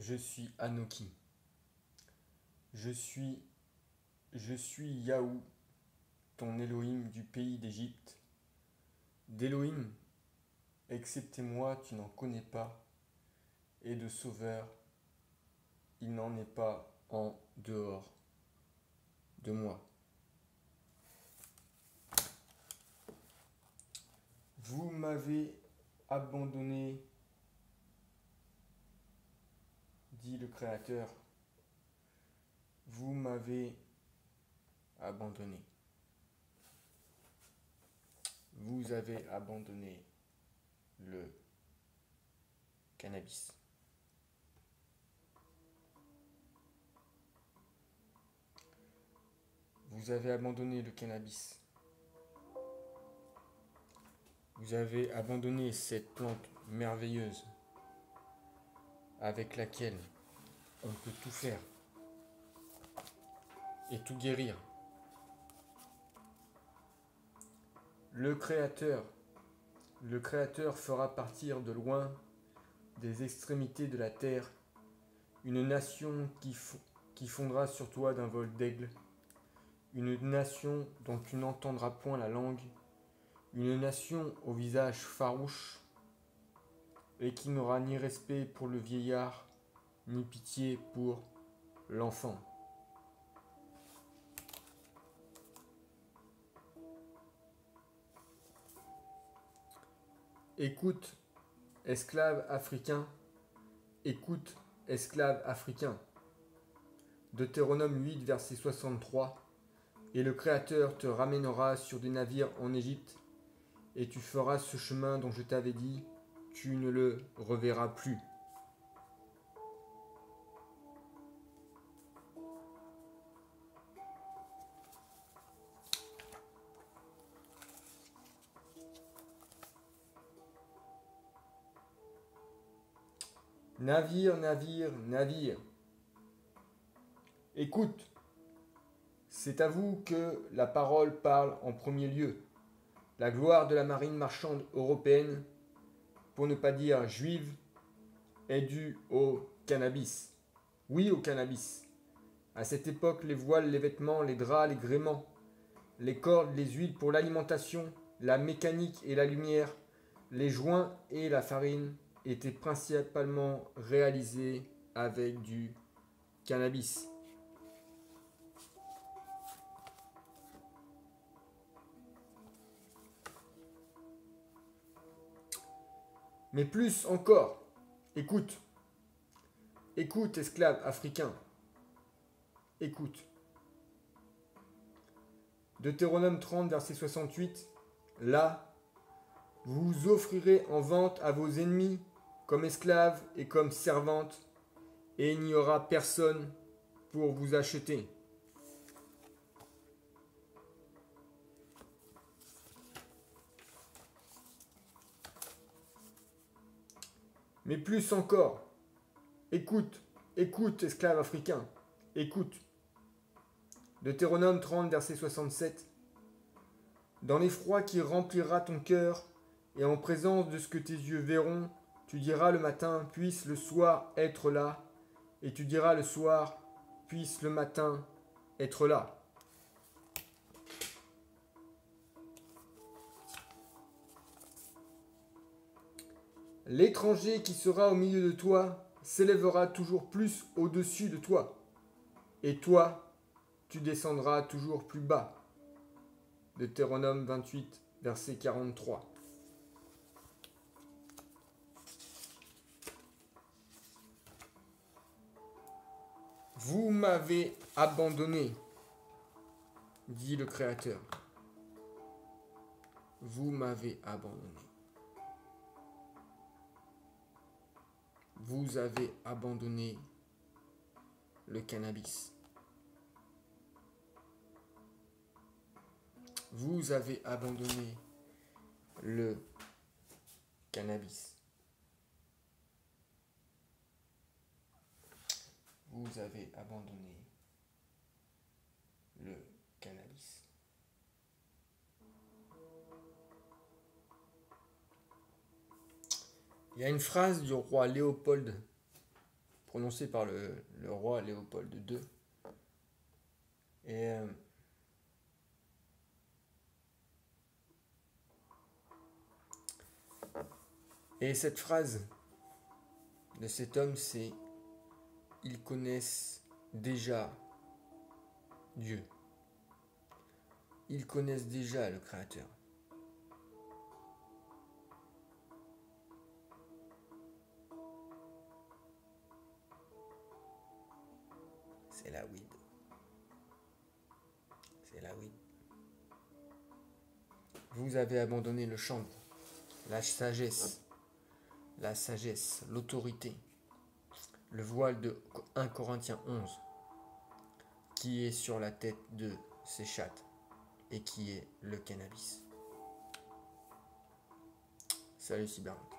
Je suis Anoki. Je suis Yahou, ton Elohim du pays d'Égypte. D'Elohim, excepté moi, tu n'en connais pas, et de sauveur, il n'en est pas en dehors de moi. Vous m'avez abandonné, dit le Créateur. Vous m'avez abandonné. Vous avez abandonné le cannabis. Vous avez abandonné le cannabis. Vous avez abandonné cette plante merveilleuse avec laquelle on peut tout faire et tout guérir. Le Créateur fera partir de loin, des extrémités de la terre, une nation qui fondra sur toi d'un vol d'aigle, une nation dont tu n'entendras point la langue, une nation au visage farouche, et qui n'aura ni respect pour le vieillard, ni pitié pour l'enfant. Écoute, esclave africain, écoute, esclave africain. Deutéronome 8, verset 63. Et le Créateur te ramènera sur des navires en Égypte, et tu feras ce chemin dont je t'avais dit, tu ne le reverras plus. Navire, navire, navire. Écoute, c'est à vous que la parole parle en premier lieu. La gloire de la marine marchande européenne, pour ne pas dire juive, est due au cannabis. Oui, au cannabis. À cette époque, les voiles, les vêtements, les draps, les gréements, les cordes, les huiles pour l'alimentation, la mécanique et la lumière, les joints et la farine étaient principalement réalisés avec du cannabis. Mais plus encore, écoute, écoute, esclave africain, écoute. Deutéronome 30, verset 68, là, vous vous offrirez en vente à vos ennemis comme esclaves et comme servantes, et il n'y aura personne pour vous acheter. Mais plus encore, écoute, écoute, esclave africain, écoute. Deutéronome 30, verset 67. Dans l'effroi qui remplira ton cœur, et en présence de ce que tes yeux verront, tu diras le matin, puisse le soir être là, et tu diras le soir, puisse le matin être là. L'étranger qui sera au milieu de toi s'élèvera toujours plus au-dessus de toi, et toi, tu descendras toujours plus bas. Deutéronome 28, verset 43. Vous m'avez abandonné, dit le Créateur. Vous m'avez abandonné. Vous avez abandonné le cannabis. Vous avez abandonné le cannabis. Vous avez abandonné le cannabis. Il y a une phrase du roi Léopold prononcé par le roi Léopold II. Et cette phrase de cet homme, c'est « Ils connaissent déjà Dieu. Ils connaissent déjà le Créateur. » C'est la weed. C'est la weed. Vous avez abandonné le chantre, la sagesse, l'autorité, le voile de 1 Corinthiens 11, qui est sur la tête de ces chattes et qui est le cannabis. Salut Cyberpunk.